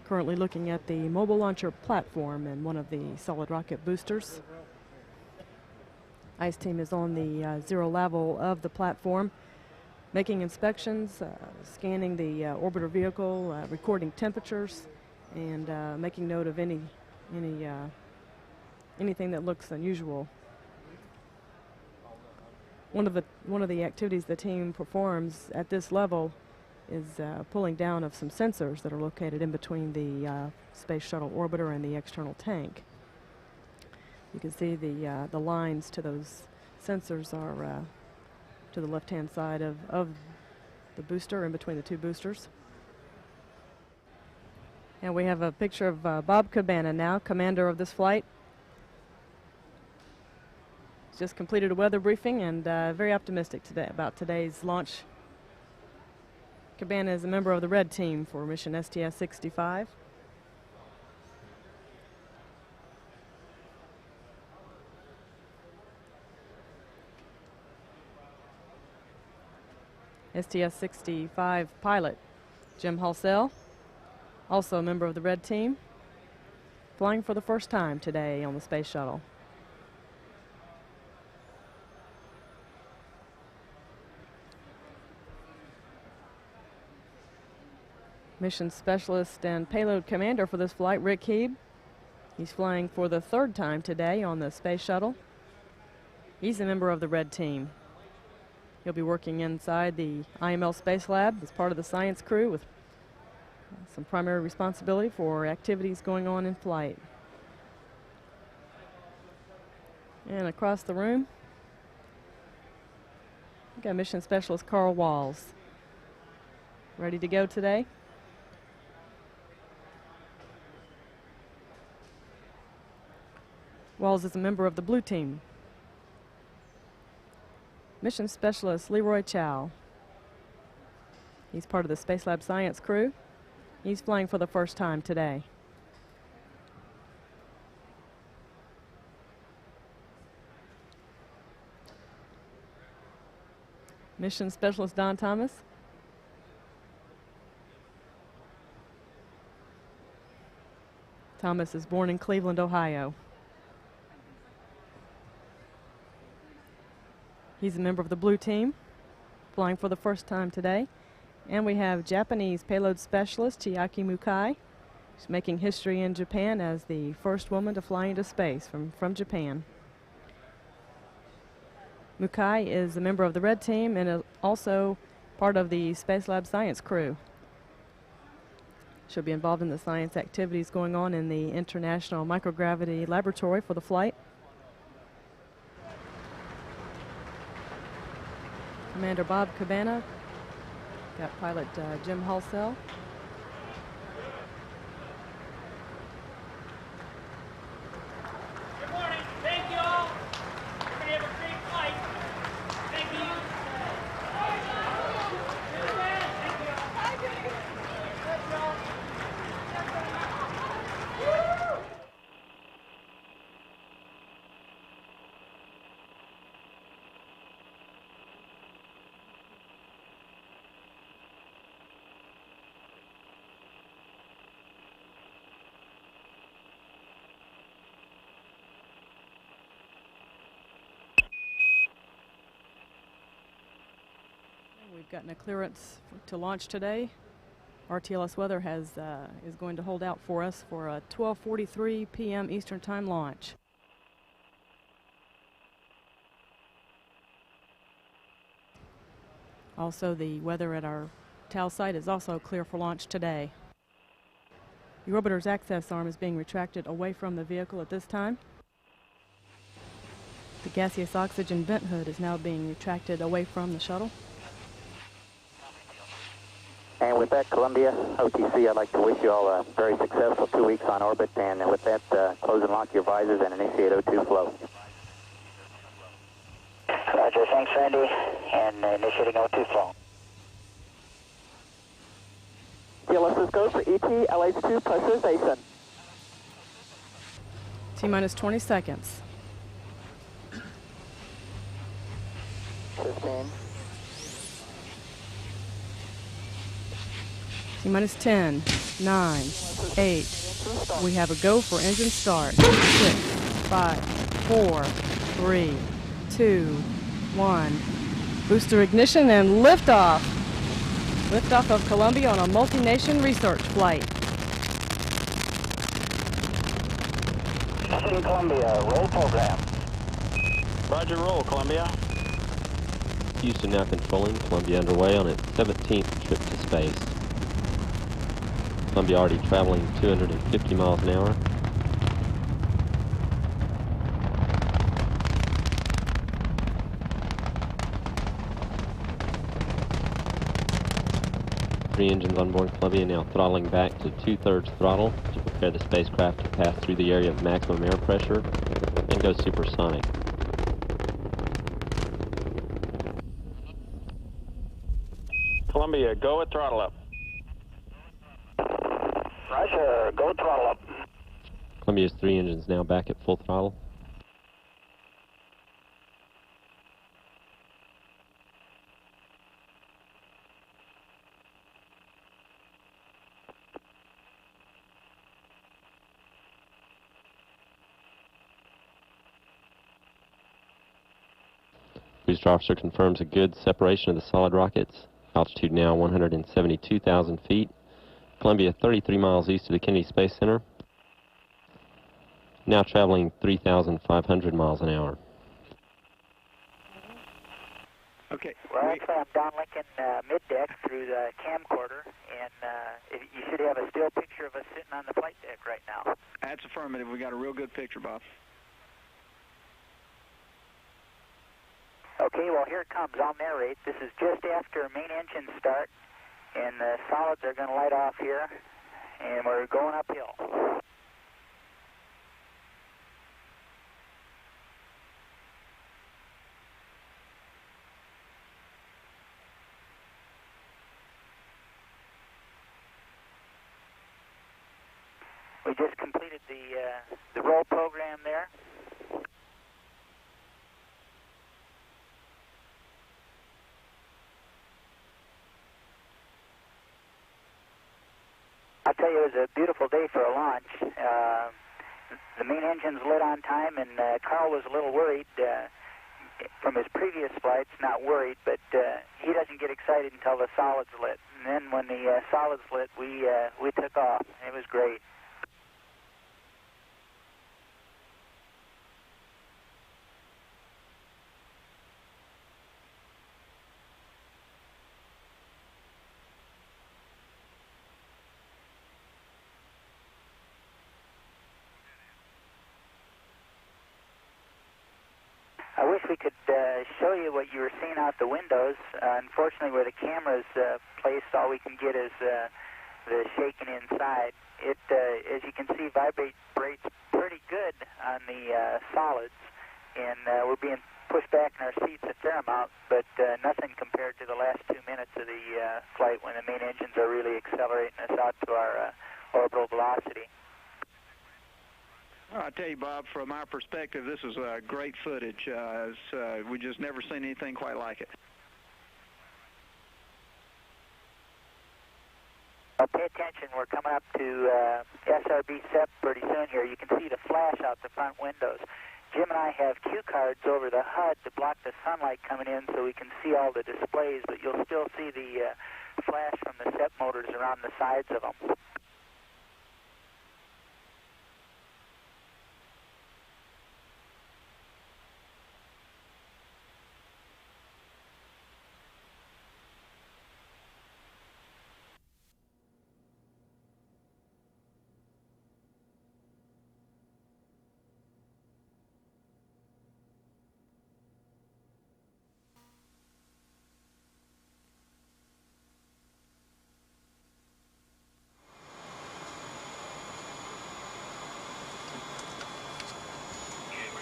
Currently looking at the mobile launcher platform and one of the solid rocket boosters. ICE team is on the 0 level of the platform, making inspections, scanning the orbiter vehicle, recording temperatures, and making note of anything that looks unusual. One of the activities the team performs at this level is pulling down of some sensors that are located in between the Space Shuttle orbiter and the external tank. You can see the lines to those sensors are to the left-hand side of the booster, in between the two boosters. And we have a picture of Bob Cabana now, commander of this flight. He's just completed a weather briefing and very optimistic today about today's launch. Cabana is a member of the red team for mission STS-65. STS-65 pilot Jim Halsell, also a member of the red team, flying for the first time today on the Space Shuttle. Mission specialist and payload commander for this flight, Rick Heeb. He's flying for the third time today on the Space Shuttle. He's a member of the red team. He'll be working inside the IML Spacelab as part of the science crew with some primary responsibility for activities going on in flight. And across the room, we've got mission specialist Carl Walls. Ready to go today? Walls is a member of the blue team. Mission specialist Leroy Chow. He's part of the Spacelab science crew. He's flying for the first time today. Mission specialist Don Thomas. Thomas is born in Cleveland, Ohio. He's a member of the blue team, flying for the first time today. And we have Japanese payload specialist Chiaki Mukai. She's making history in Japan as the first woman to fly into space from Japan. Mukai is a member of the red team and also part of the Spacelab science crew. She'll be involved in the science activities going on in the International Microgravity Laboratory for the flight. Commander Bob Cabana, got pilot Jim Halsell. Good morning. Thank you all. We're going to have a great flight. Thank you. We've gotten a clearance to launch today. RTLS weather is going to hold out for us for a 12:43 p.m. Eastern Time launch. Also, the weather at our TAL site is also clear for launch today. The orbiter's access arm is being retracted away from the vehicle at this time. The gaseous oxygen vent hood is now being retracted away from the shuttle. And with that, Columbia, OTC, I'd like to wish you all a very successful 2 weeks on orbit. And with that, close and lock your visors and initiate O2 flow. Roger, thanks, Randy. And initiating O2 flow. TLS is go for ET, LH2 pressurization. T-minus 20 seconds. 15. T-minus 10, 9, 8. We have a go for engine start. 6, 5, 4, 3, 2, 1. Booster ignition and liftoff. Liftoff of Columbia on a multi-nation research flight. City Columbia, roll program. Roger, roll, Columbia. Houston now controlling. Columbia underway on its 17th trip to space. Columbia already traveling 250 miles an hour. Three engines on board Columbia now throttling back to 2/3 throttle to prepare the spacecraft to pass through the area of maximum air pressure and go supersonic. Columbia, go at throttle up. Roger, go throttle up. Columbia's three engines now back at full throttle. Booster officer confirms a good separation of the solid rockets. Altitude now 172,000 feet. Columbia 33 miles east of the Kennedy Space Center. Now traveling 3,500 miles an hour. Okay. Well, actually, I'm downlinking mid-deck through the camcorder, and you should have a still picture of us sitting on the flight deck right now. That's affirmative. We got a real good picture, Bob. Okay, well, here it comes. I'll narrate. This is just after main engine start, and the solids are going to light off here, and we're going uphill. We just completed the roll program there. I'll tell you, it was a beautiful day for a launch. The main engine's lit on time, and Carl was a little worried from his previous flights, not worried, but he doesn't get excited until the solids lit. And then when the solids lit, we took off. It was great. I wish we could show you what you were seeing out the windows. Unfortunately, where the camera's placed, all we can get is the shaking inside. It, as you can see, vibrates pretty good on the solids, and we're being pushed back in our seats a fair amount, but nothing compared to the last 2 minutes of the flight when the main engines are really accelerating us out to our orbital velocity. Well, I tell you, Bob, from our perspective, this is great footage. We just never seen anything quite like it. Well, pay attention. We're coming up to SRB SEP pretty soon here. You can see the flash out the front windows. Jim and I have cue cards over the HUD to block the sunlight coming in so we can see all the displays, but you'll still see the flash from the SEP motors around the sides of them.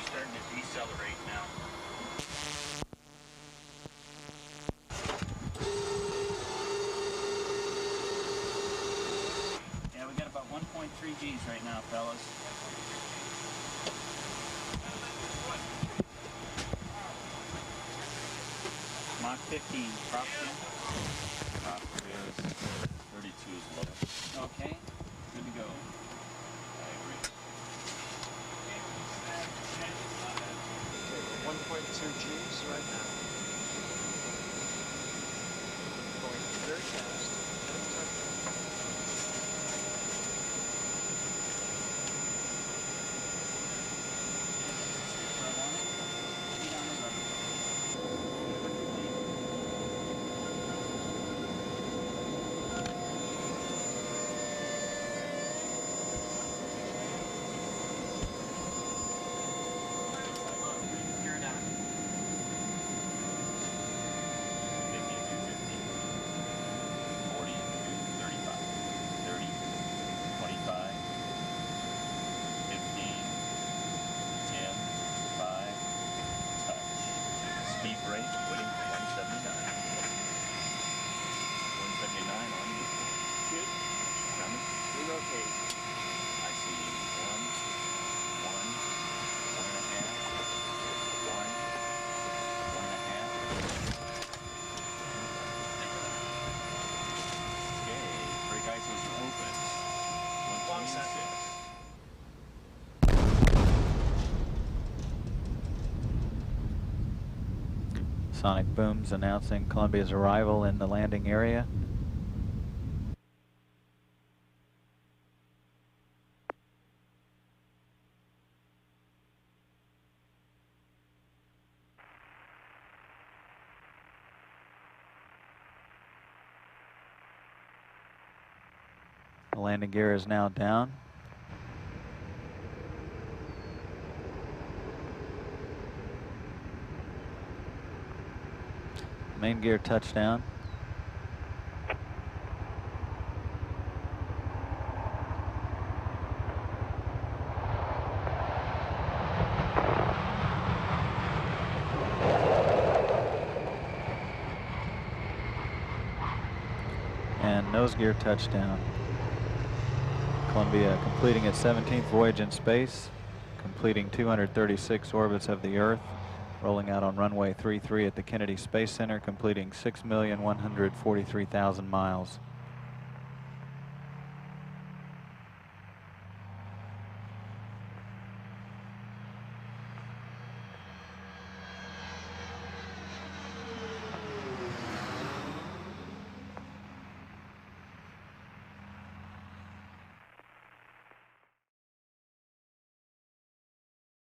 Starting to decelerate now. Yeah, we got about 1.3 Gs right now, fellas. Mach 15, prop 10. Prop 30 42 is low. Okay, good to go. I agree. 1.2 Gs right now. Going very fast. Speed brake, waiting for 179. 179 on you. Good. Coming. Relocate. I see 1, 1.5. Okay, brake ISOs are open. 126. Sonic booms announcing Columbia's arrival in the landing area. The landing gear is now down. Main gear touchdown. And nose gear touchdown. Columbia completing its 17th voyage in space, completing 236 orbits of the Earth, rolling out on runway 33 at the Kennedy Space Center, completing 6,143,000 miles.